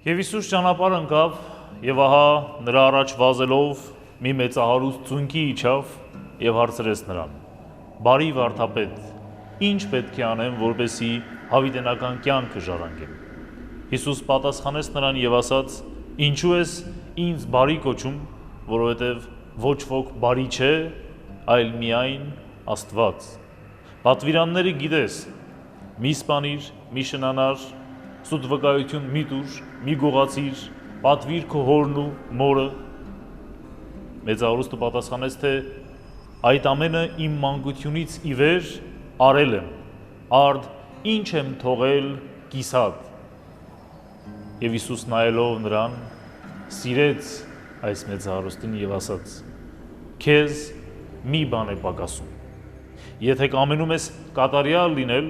Եվ Հիսուս ճանապարհ ընկավ, եւ ահա նրա առաջ վազելով մի մեծահարուստ ծունկի իջավ եւ հարցրեց նրան. «Բարի վարդապետ, ինչ պետք է անեմ, որպեսզի հավիտենական կյանքը ժառանգեմ»։ Հիսուս պատասխանեց նրան եւ ասաց. «Ինչու ես ինձ բարի կոչում, որովհետեւ ոչ ոք բարի չէ, այլ միայն Աստված։ Պատվիրանները գիտես. մի սպանիր, մի շնանար, սուտ վկայություն մի տուր, մի գողացիր, պատվիր քո հորն ու մորը»։ Մեծահարուստը պատասխանեց, թե այդ ամենը իմ մանկությունից ի վեր արել եմ, արդ ինչ եմ թողել կիսատ։ Եվ Հիսուս նայելով նրան սիրեց այս մեծահարուստին եւ ասաց. «Քեզ մի բան է պակասում, եթե կամենում ես կատարյալ լինել,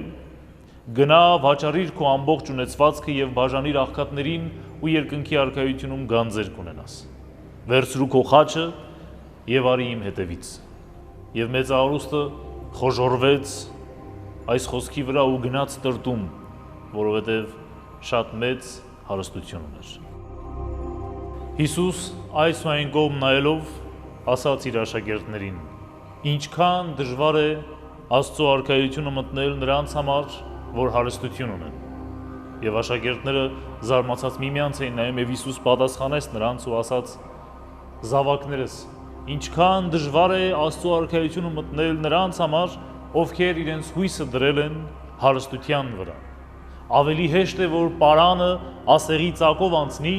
գնա վաճառիր քո ամբողջ ունեցվածքը եւ բաժանիր աղքատներին ու երկնքի արքայությունում գանձեր կունենաս։ Վերցրու քո խաչը եւ արի իմ հետևից»։ Եվ մեծահարուստը խոժոռվեց այս խոսքի վրա ու գնաց տրտում, որովհետեւ շատ մեծ հարստություն ուներ։ Հիսուս այս ու այն կողմ նայելով ասաց իր աշակերտներին. «Ինչքան դժվար է Աստծո արքայությունը մտնել նրանց համար, որ հարստություն ունեն»։ Եվ աշակերտները զարմացած միմյանց էին նայում, եւ Հիսուս պատասխանեց նրանց ու ասաց. «Զավակներս, ինչքան դժվար է Աստծո արքայությունը մտնել նրանց համար, ովքեր իրենց հույսը դրել են հարստության վրա։ Ավելի հեշտ է, որ պարանը ասեղի ծակով անցնի,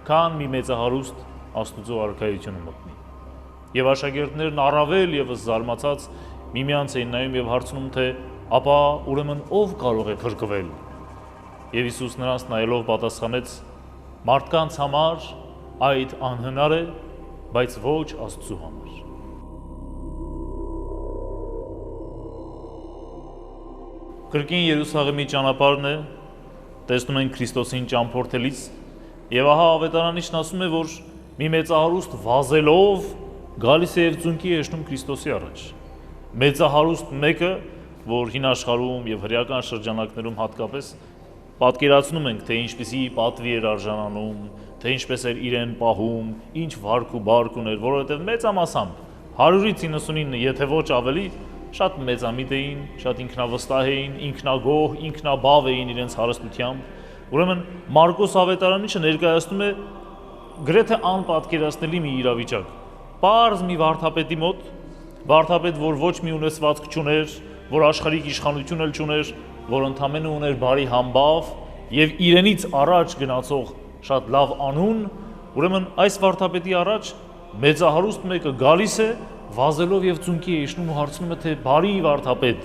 քան մի մեծահարուստ Աստծո արքայությունը մտնի»։ Եվ աշակերտներն առավել եւս զարմացած միմյանց էին նայում եւ հարցնում, թե ապա ուրեմն ով կարող է փրկվել։ Եվ Հիսուս նրանց նայելով պատասխանեց. «Մարդկանց համար այդ անհնար է, բայց ոչ Աստծու համար»։ Կրկին Երուսաղեմի ճանապարհն է, տեսնում ենք Քրիստոսին ճամփորդելիս, եւ ահա ավետարանիչն ասում է, որ մի մեծահարուստ վազելով գալիս է եւ ծունկի է հեշտում Քրիստոսի առաջ։ Մեծահարուստ մեկը, որ հին աշխարհում եւ հրեական շրջանակներում հատկապես պատկերացնում ենք, թե ինչպիսի պատվի էր արժանանում, թե ինչպես էր իրեն պահում, ինչ վարք ու բարք ուներ, որովհետեւ մեծամասամբ 100-ից 99, եթե ոչ ավելի, շատ մեծամիտ էին, շատ ինքնավստահ էին, ինքնագոհ, ինքնաբավ էին իրենց հարստությամբ։ Ուրեմն Մարկոս ավետարանիչը ներկայացնում է գրեթե անպատկերացնելի մի իրավիճակ։ Պարզ մի վարդապետի մոտ, վարդապետ, որ ոչ մի ունեցվածք չուներ, որ աշխարհիկ իշխանություն էլ չուներ, որ ընդամենը ուներ բարի համբավ եւ իրենից առաջ գնացող շատ լավ անուն, ուրեմն այս վարդապետի առաջ մեծահարուստ մեկը գալիս է, վազելով եւ ծունկի է իջնում ու հարցնում է, թե բարի վարդապետ,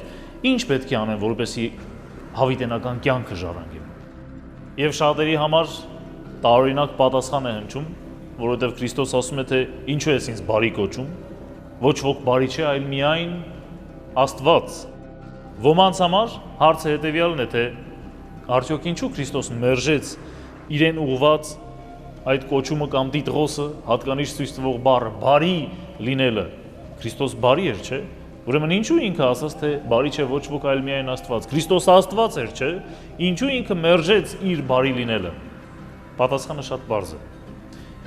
ինչ պետք է անեմ, որպեսզի հավիտենական կյանքը ժառանգեմ։ Եվ շատերի համար տարօրինակ պատասխան է հնչում, որովհետեւ Քրիստոս ասում է, թե ինչու ես ինձ բարի կոչում, ոչ ոք բարի չէ, այլ միայն Աստված։ Ոմանց համար հարցը հետևյալն է, թե արդյոք ինչու Քրիստոս մերժեց իրեն ուղված այդ կոչումը կամ տիտղոսը, հատկանիշ ցույց տվող բառը բարի լինելը։ Քրիստոս բարի էր, չէ՞։ Ուրեմն ինչու ինքը ասաց, թե բարի չէ ոչ ոք, այլ միայն Աստված։ Քրիստոս Աստված էր, չէ՞։ Ինչու ինքը մերժեց իր բարի լինելը։ Պատասխանը շատ պարզ է։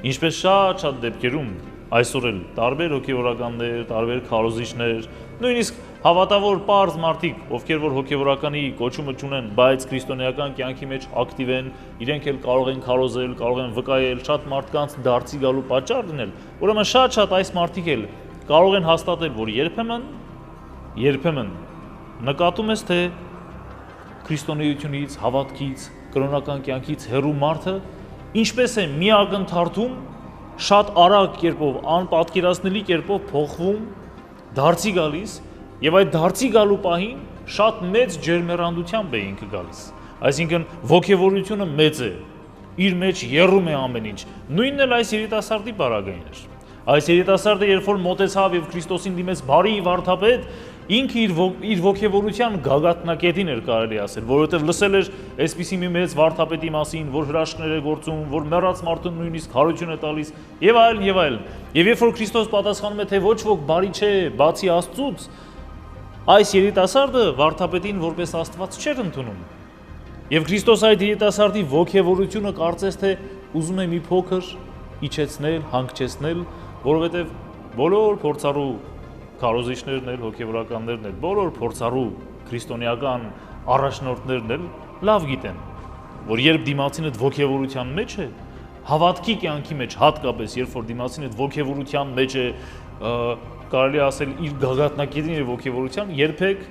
Ինչպես շատ դեպքերում այսօր էլ տարբեր հոգեվորականներ, տարբեր քարոզիչներ, նույնիսկ հավատավոր պարզ մարդիկ, ովքեր որ հոգեվորականի կոչումը չունեն, բայց քրիստոնեական կյանքի մեջ ակտիվ են, իրենք էլ կարող են քարոզել, կարող են վկայել, շատ մարդկանց դարձի գալու պատճառ լինել։ Ուրեմն շատ այս մարդիկ էլ կարող են հաստատել, որ երբեմն նկատում ես, թե քրիստոնեությունից, հավատքից, կրոնական կյանքից հեռու մարդը ինչպես է մի ակնթարթում շատ արագ կերպով, անպատկերացնելի կերպով փոխվում, դարձի գալիս եւ այդ դարձի գալու պահին շատ մեծ ջերմեռանդությամբ է ինքը գալիս։ Այսինքն ոգևորությունը մեծ է, իր մեջ եռում է ամեն ինչ։ Նույնն էլ այս երիտասարդի պարագային էր։ Այս երիտասարդը երբ որ մոտեցավ եւ Քրիստոսին դիմեց բարի վարդապետ, ինքը իր ոգևորության գագաթնակետին էր կարելի ասել, որովհետեւ լսել էր այսպիսի մի մեծ վարդապետի մասին, որ հրաշքներ է գործում, որ մեռած մարդուն նույնիսկ հարություն է տալիս եւ այլն եւ այլն։ Եվ երբ որ Քրիստոս պատասխանում է, թե ոչ ոք բարի չէ, բացի Աստծուց, այս երիտասարդը վարդապետին որպես Աստված չէր ընդունում։ Եվ Քրիստոս այդ երիտասարդի ոգևորությունը կարծես թե ուզում է մի փոքր իջեցնել, հանգչեցնել, որովհետև բոլոր փորձառու քարոզիչներն էլ, հոգևորականներն էլ, բոլոր փորձառու քրիստոնեական առաջնորդներն էլ լավ գիտեն, որ երբ դիմացինը ոգևորության մեջ է, հավատքի կյանքի մեջ հատկապես, երբ որ դիմացինը ոգևորության մեջ է, կարելի ասել իր գագաթնակետին է ոգևորության, երբեք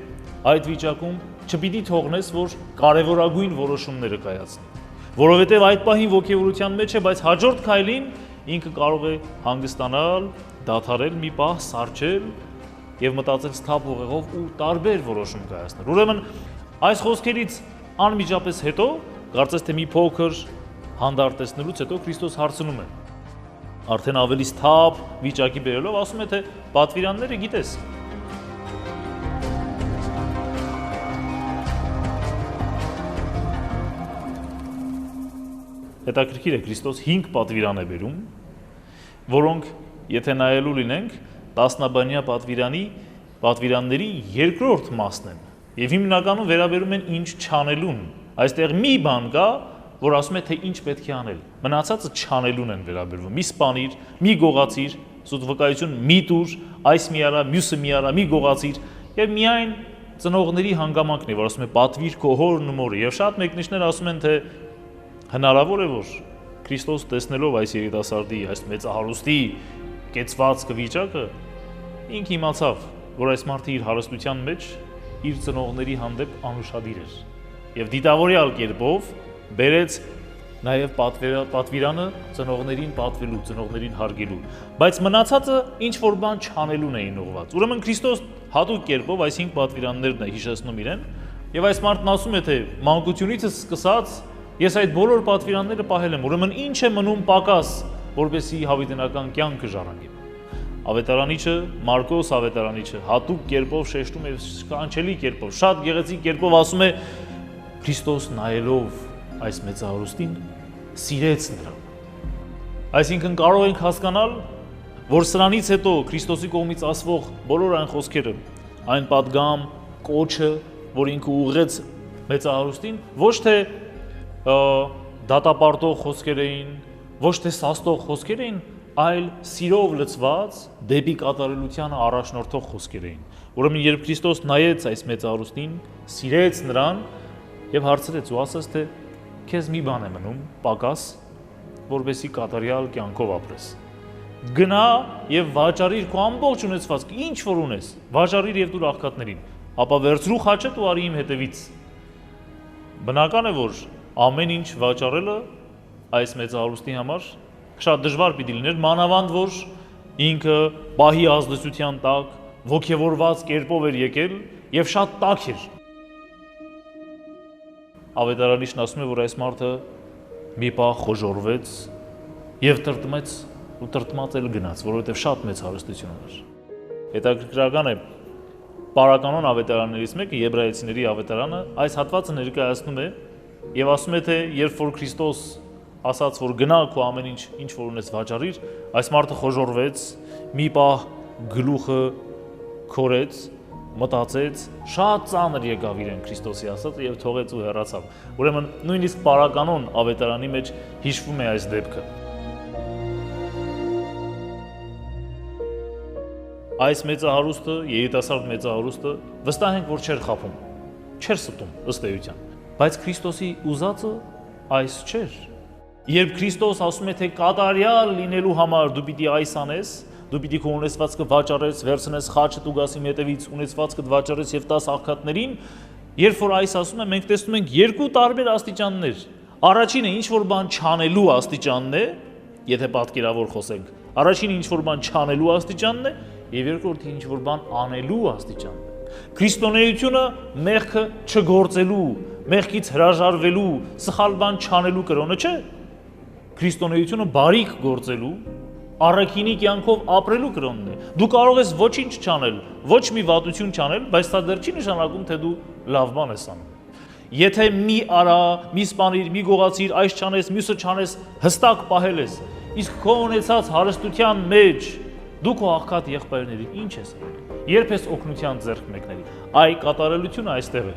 այդ վիճակում չպիտի թողնես, որ կարևորագույն որոշումները կայացնի, որովհետև այդ պահին ոգևորության մեջ է, բայց հաջորդ քայլին ինքը կարող է հանգստանալ, դադարել մի պահ, սառչել եւ մտածել սթափ ուղեղով ու տարբեր որոշում կայացնել։ Ուրեմն այս խոսքերից անմիջապես հետո, կարծես թե մի փոքր հանդարտեցնելուց հետո Քրիստոս հարցնում է, արդեն ավելի սթափ վիճակի բերելով, ասում է, թե պատվիրանները գիտես։ Հետաքրքիր է, Քրիստոս 5 պատվիրան է բերում, որոնք, եթե նայելու լինենք, տասնաբանյա պատվիրանների երկրորդ մասն են, եւ հիմնականում վերաբերում են ինչ չանելուն։ Այստեղ մի բան կա, որ ասում է, թե ինչ պետք է անել։ Մնացածը չանելուն են վերաբերվում։ Մի սպանիր, մի գողացիր, սուտ վկայություն մի տուր, այս մի արա, մյուսը մի արա, մի գողացիր, եւ միայն ծնողների հանգամանքն է, որ ասում է պատվիր քո հորն ու մորը։ Եվ շատ մեկնիչներ ասում են, թե հնարավոր է, որ Քրիստոս տեսնելով այս երիտասարդի, այս մեծահարուստի կեցվածքը վիճակը, ինքը իմացավ, որ այս մարդը իր հարստության մեջ իր ծնողների հանդեպ անուշադիր էր։ Եվ դիտավորյալ կերպով բերեց նաև պատվիրանը ծնողներին պատվելու, ծնողներին հարգելու, բայց մնացածը ինչ որ բան չանելուն էին ուղղված։ Ուրեմն Քրիստոս հատուկ կերպով այս 5 պատվիրաններն է հիշեցնում իրեն, եւ այս մարդն ասում է, թե մանկությունից սկսած ես այդ բոլոր պատվիրանները պահել եմ, ուրեմն ինչ է մնում պակաս, որպեսզի հավիտենական կյանքը ժառանգեմ։ Ավետարանիչը, Մարկոս ավետարանիչը հատուկ կերպով շեշտում է, կանչելի կերպով, շատ գեղեցիկ կերպով ասում է, Քրիստոս նայելով այս մեծահարուստին սիրեց նրան։ Այսինքն կարող ենք հասկանալ, որ սրանից հետո Քրիստոսի կողմից ասվող բոլոր այն խոսքերը, այն պատգամ, կոչը, որ ինքը ուղղեց մեծահարուստին, ոչ թե դատապարտող խոսքեր էին, ոչ թե սաստող խոսքեր էին, այլ սիրով լցված դեպի կատարելությանը առաջնորդող խոսքեր էին։ Ուրեմն երբ Քրիստոս նայեց այս մեծահարուստին, սիրեց նրան եւ հարցրեց ու ասաց, թե քեզ մի բան է մնում, պակաս, որպեսզի կատարյալ կյանքով ապրես։ Գնա եւ վաճառիր քո ամբողջ ունեցվածքը, ինչ որ ունես, վաճառիր եւ տուր աղքատներին, ապա վերցրու խաչդ ու արի իմ հետևից։ Բնական է, որ ամեն ինչ վաճառելը այս մեծահարուստի համար շատ դժվար պիտի լիներ, մանավանդ որ ինքը պահի ազդեցության տակ, ոգևորված կերպով էր եկել եւ շատ տաք էր։ Ավետարանիչն ասում է, որ այս մարդը մի պահ խոժորվեց եւ տրտմեց ու տրտմած էլ գնաց, որովհետեւ շատ մեծ հարստություն ուներ։ Հետաքրքրական է, Պարականոն ավետարաններից մեկը, Եբրայեցիների ավետարանը, այս հատվածը ներկայացնում է եւ ասում է, թե երբ որ Քրիստոս ասաց, որ գնա քո ամեն ինչ որ ունես վաճառիր, այս մարդը խոժորվեց, մի պահ գլուխը քորեց, մտածեց, շատ ծանր եկավ իրեն Քրիստոսի ասածը եւ թողեց ու հեռացավ։ Ուրեմն նույնիսկ Պարականոն ավետարանի մեջ հիշվում է այս դեպքը։ Այս մեծահարուստը, երիտասարդ մեծահարուստը վստահ ենք, որ չէր խափում, չէր ստում ըստ էության, բայց Քրիստոսի ուզածը այս չէր։ Երբ Քրիստոս ասում է, թե կատարյալ լինելու համար դու պիտի այս անես, դու պիտի քո ունեցվածքը վաճառես, վերցնես խաչդ ու գաս իմ հետևից, ունեցվածքդ վաճառես եւ տաս աղքատներին, երբ որ այս ասում է, մենք տեսնում ենք երկու տարբեր աստիճաններ։ Առաջինը ինչ որ բան չանելու աստիճանն է, եթե պատկերավոր խոսենք։ Առաջինը ինչ որ բան չանելու աստիճանն է, եւ երկրորդը ինչ որ բան անելու աստիճանն է։ Քրիստոնեությունը մեղքը չգործելու, մեղքից հրաժարվելու, սխալ բան չանելու կրոնը չէ։ Քրիստոնեությունը բարիք գործելու, առաքինի կյանքով ապրելու կրոնն է։ Դու կարող ես ոչինչ չանել, ոչ մի վատություն չանել, բայց դա դեռ չի նշանակում, թե դու լավ բան ես անում։ Եթե մի արա, մի սպանիր, մի գողացիր, այս չանես, մյուսը չանես, հստակ պահել ես, իսկ քո ունեցած հարստության մեջ դու քո աղքատ եղբայրներին ինչ ես արել։ Երբ ես օգնության ձեռք մեկների։ Այ կատարելությունը այստեղ է։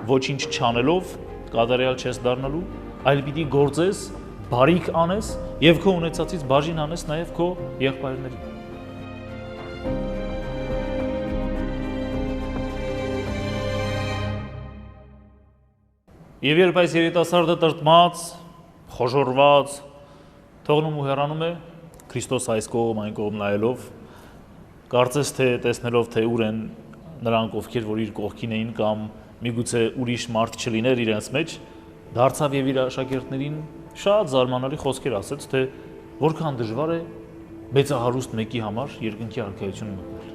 Ոչինչ չանելով, կատարյալ չես դառնալու, այլ պիտի գործես, բարիք անես եւ քո ունեցածից բաժին անես նաեւ քո եղբայրներին։ Եվ երբ այս երիտասարդը տրտմած, խոժորված, թողնում ու հեռանում է, Քրիստոս այս կողմ այն կողմ նայելով, կարծես թե տեսնելով թե ուր են նրանք, ովքեր որ իր կողքին էին կամ միգուցե ուրիշ մարդ չլիներ իրենց մեջ, դարձավ եւ իր աշակերտներին շատ զարմանալի խոսքեր ասեց, թե որքան դժվար է մեծահարուստ մեկի համար երկնքի արքայությունը մտնել։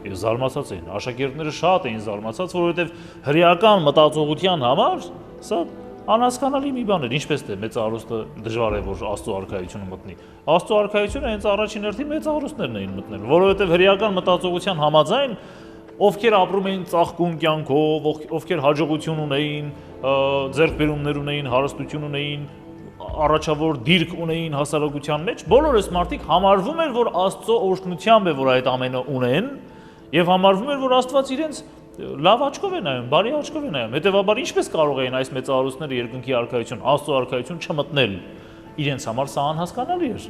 Եվ զարմացած էին, աշակերտները շատ էին զարմացած, որովհետև հրեական մտածողության համար սա անհասկանալի մի բան էր, ինչպես թե մեծահարուստը դժվար է որ Աստծո արքայությունը մտնի։ Աստծո արքայությունը հենց առաջին հերթին մեծահարուստներն էին մտնել, որովհետև հրեական մտածողության համաձայն ովքեր ապրում էին ծաղկուն կյանքով, ովքեր հաջողություն ունեին, ձեռքբերումներ ունեին, հարստություն ունեին, առաջավոր դիրք ունեին հասարակության մեջ, բոլոր այս մարդիկ համարվում էր, որ Աստծո օրհնությամբ է, որ այդ ամենը ունեն, եւ համարվում էր, որ Աստված իրենց լավ աչքով է նայում, բարի աչքով է նայում։ Հետևաբար ինչպես կարող էին այս մեծահարուստները երկնքի արքայություն, Աստծո արքայություն չմտնել։ Իրենց համար սա անհասկանալի էր։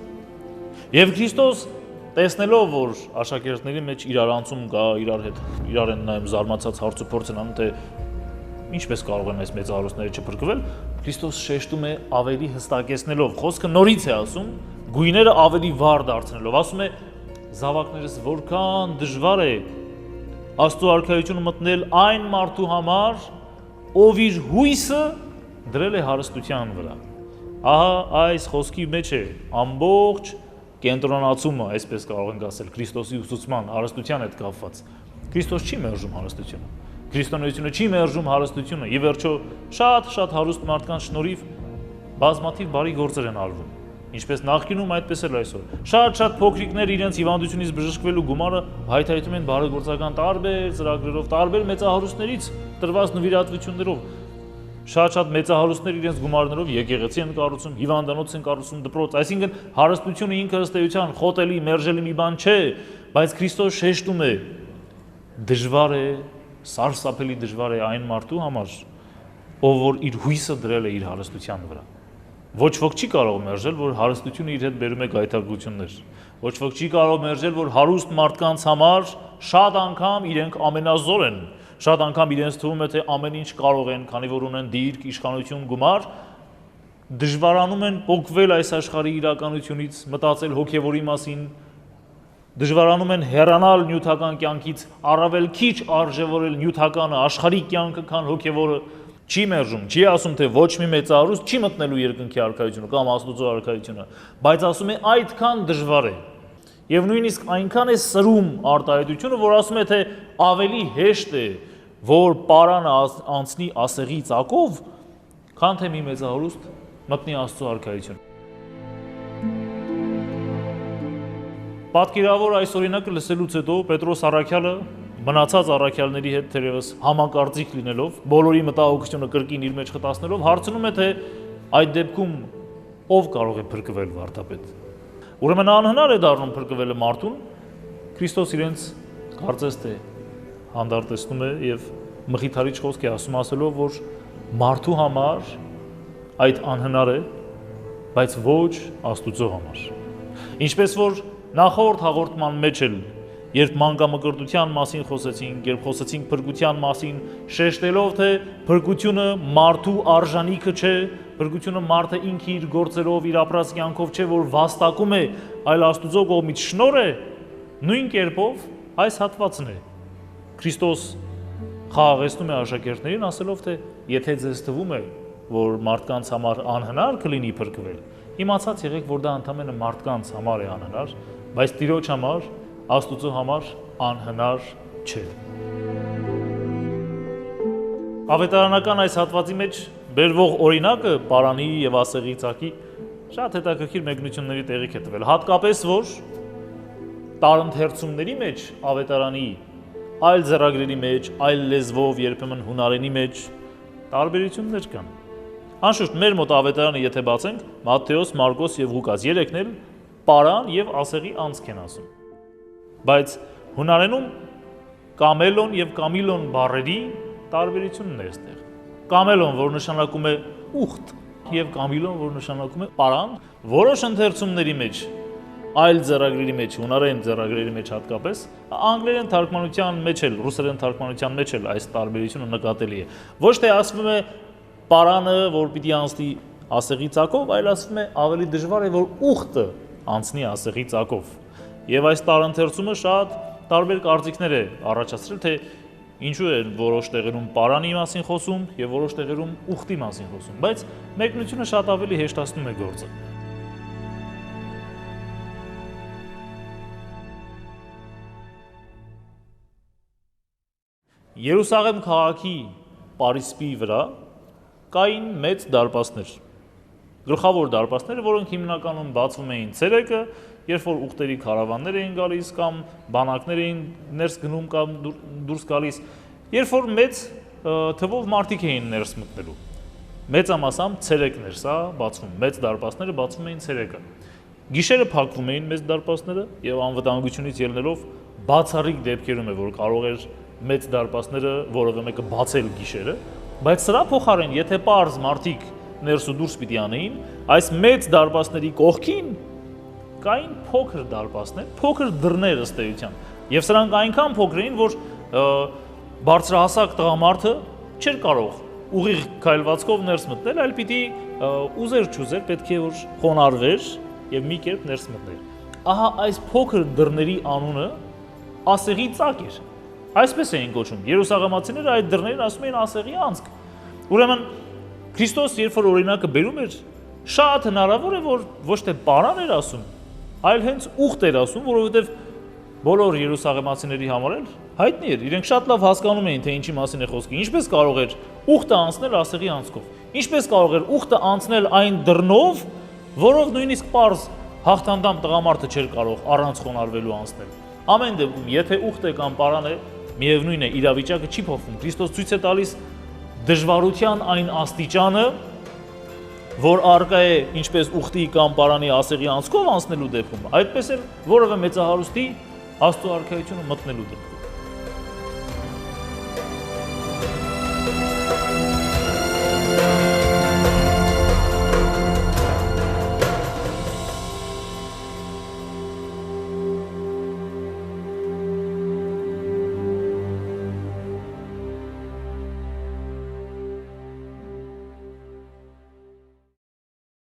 Եվ Քրիստոս տեսնելով, որ աշակերտների մեջ իրարանցում կա, իրար են նայում զարմացած հարց ու փորձ են անում, թե ինչպես կարող են այս մեծահարուստները չփրկվել, Քրիստոս շեշտում է ավելի հստակեցնելով, խոսքը նորից է ասում, գույները ավելի վառ դարձնելով, ասում է. «Զավակներս, որքան դժվար է Աստծո արքայությունը մտնել այն մարդու համար, ով իր հույսը դրել է հարստության վրա»։ Ահա այս խոսքի մեջ է ամբողջ կենտրոնացումը, այսպես կարող ենք ասել, Քրիստոսի ուսուցման հարստության հետ կապված։ Քրիստոս չի մերժում հարստությունը։ Քրիստոնեությունը չի մերժում հարստությունը։ Ի վերջո, շատ հարուստ մարդկանց շնորհիվ բազմաթիվ բարի գործեր են արվում։ Ինչպես նախկինում, այդպես էլ այսօր։ Շատ փոքրիկներ իրենց հիվանդությունից բժշկվելու գումարը հայթայթում են բարեգործական տարբեր ծրագրերով, տարբեր մեծահարուստներից տրված նվիրատվություններով։ Շատ մեծահարուստներ իրենց գումարներով եկեղեցի են կառուցում, հիվանդանոց են կառուցում, դպրոց, այսինքն հարստությունը ինքը ըստ էության խոտելի, մերժելի մի բան չէ, բայց Քրիստոս շեշտում է, դժվար է, սարսափելի դժվար է այն մարդու համար, ով որ իր հույսը դրել է իր հարստության վրա։ Ոչ ոք չի կարող մերժել, որ հարստությունը իր հետ բերում է գայթակղություններ։ Ոչ ոք չի կարող մերժել, որ հարուստ մարդկանց համար շատ անգամ իրենք ամենազոր են։ Շատ անգամ իրենց թվում է, թե ամեն ինչ կարող են, քանի որ ունեն դիրք, իշխանություն, գումար, դժվարանում են պոկվել այս աշխարհի իրականությունից, մտածել հոգևորի մասին, դժվարանում են հեռանալ նյութական կյանքից, առավել քիչ արժևորել նյութականը, աշխարհիկ կյանքը, քան հոգևորը։ Չի մերժում, չի ասում, թե ոչ մի մեծահարուստ չի մտնելու երկնքի արքայությունը կամ Աստծո արքայությունը, բայց ասում է այդքան դժվար է։ Եվ նույնիսկ այնքան է սրում արտահայտությունը, որ ասում է, թե ավելի հեշտ է, որ պարանը անցնի ասեղի ծակով, քան թե մի մեծահարուստ մտնի Աստծո արքայություն։ Պատկերավոր այս օրինակը լսելուց հետո Պետրոս առաքյալը մնացած առաքյալների հետ թերևս համակարծիք լինելով, բոլորի մտահոգությունը կրկին իր մեջ խտացնելով, հարցնում է, թե այդ դեպքում ով կարող է փրկվել վարդապետ։ Ուրեմն անհնար է դառնում փրկվելը մարդուն, Քրիստոս իրենց կարծես թե հանդարտեցնում է եւ մխիթարիչ խոսք է ասում, ասելով, որ մարդու համար այդ անհնար է, բայց ոչ Աստուծո համար։ Ինչպես որ նախորդ հաղորդման մեջ էլ երբ մանկամկրտության մասին խոսեցինք, երբ խոսեցինք փրկության մասին, շեշտելով, թե փրկությունը մարդու արժանիքը չէ, փրկությունը մարդը ինքը իր գործերով, իր ապրած կյանքով չէ, որ վաստակում է, այլ Աստուծո կողմից շնորհ է, նույն կերպով այս հատվածն է։ Քրիստոս խաղաղեցնում է աշակերտներին, ասելով, թե եթե ձեզ թվում է, որ մարդկանց համար անհնար կլինի փրկվել, իմացած եղեք, որ դա ընդհանրապես մարդկանց համար է անհնար, բայց Տիրոջ համար Աստուծո համար անհնար չէ։ Ավետարանական այս հատվածի մեջ բերվող օրինակը պարանի եւ ասեղի ծակի շատ հետաքրքիր մեկնությունների տեղիք է տվել, հատկապես որ տարընթերցումների մեջ ավետարանի այլ ձեռագրերի մեջ, այլ լեզվով, երբեմն հունարենի մեջ տարբերություններ կան։ Անշուշտ մեր մոտ ավետարանը եթե բացենք, Մատթեոս, Մարկոս եւ Ղուկաս երեքն էլ պարան եւ ասեղի անցք են ասում։ Բայց հունարենում կամելոն եւ կամիլոն բառերի տարբերությունն է այստեղ։ կամելոն, որ նշանակում է ուխտ, եւ կամիլոն, որ նշանակում է պարան, որոշ ընթերցումների մեջ, այլ ձեռագրերի մեջ, հունարեն ձեռագրերի մեջ հատկապես, անգլերեն թարգմանության մեջ էլ, ռուսերեն թարգմանության մեջ էլ այս տարբերությունը նկատելի է։ Ոչ թե ասվում է պարանը, որ պիտի անցնի ասեղի ծակով, այլ ասվում է ավելի դժվար է, որ ուխտը անցնի ասեղի ծակով։ Եվ այս տարընթերցումը շատ տարբեր կարծիքներ է առաջացրել, թե ինչու է որոշ տեղերում պարանի մասին խոսում եւ որոշ տեղերում ուխտի մասին խոսում, բայց մեկնությունը շատ ավելի հեշտացնում է գործը։ Երուսաղեմ քաղաքի պարիսպի վրա կային մեծ դարպասներ, գլխավոր դարպասները, որոնք հիմնականում բացվում էին ցերեկը, երբ որ ուխտերի քարավաններ էին գալիս կամ բանակներ էին ներս գնում կամ դուրս գալիս, երբ որ մեծ թվով մարդիկ էին ներս մտնելու։ Մեծամասամբ ցերեկներ սա բացվում, մեծ դարպասները բացվում էին ցերեկը։ Գիշերը փակվում էին մեծ դարպասները եւ անվտանգությունից ելնելով բացառիկ դեպքերում է, որ կարող էր մեծ դարպասները որևէ մեկը բացել գիշերը, բայց սրա փոխարեն, եթե պարզ մարդիկ ներս ու դուրս պիտի անեին, այս մեծ դարպասների կողքին կային փոքր դարպասներ, փոքր դռներ ըստ էության, եւ սրանք այնքան փոքր էին, որ բարձրահասակ տղամարդը չէր կարող ուղիղ քայլվածքով ներս մտնել, այլ պիտի ուզեր չուզեր պետք է որ խոնարհվեր եւ մի կերպ ներս մտներ։ Ահա այս փոքր դռների անունը ասեղի ծակ էր։ Այսպես էին կոչում։ Երուսաղեմացիները այդ դռներին ասում էին ասեղի անցք։ Ուրեմն Քրիստոս երբ որ օրինակը բերում էր, շատ հնարավոր է որ ոչ թե պարան էր ասում, այլ հենց ուխտ էր ասում, որովհետև բոլոր երուսաղեմացիների համար էլ հայտնի էր, իրենք շատ լավ հասկանում էին, թե ինչի մասին է խոսքը, ինչպես կարող էր ուխտը անցնել ասեղի անցքով, ինչպես կարող էր ուխտը անցնել այն դռնով, որով նույնիսկ պարզ հաղթանդամ տղամարդը չէր կարող առանց խոնարհվելու անցնել։ Ամեն դեպքում, եթե ուխտ է կամ պարան է, միևնույն է, իրավիճակը չի փոխվում։ Քրիստոս ցույց է տալիս դժվարության այն աստիճանը, որ արկա է ինչպես ուխտի կամ պարանի ասեղի անցքով անցնելու դեպքում, այդպես էլ որևէ մեծահարուստի Աստծո արքայությունը մտնելու դեպքում։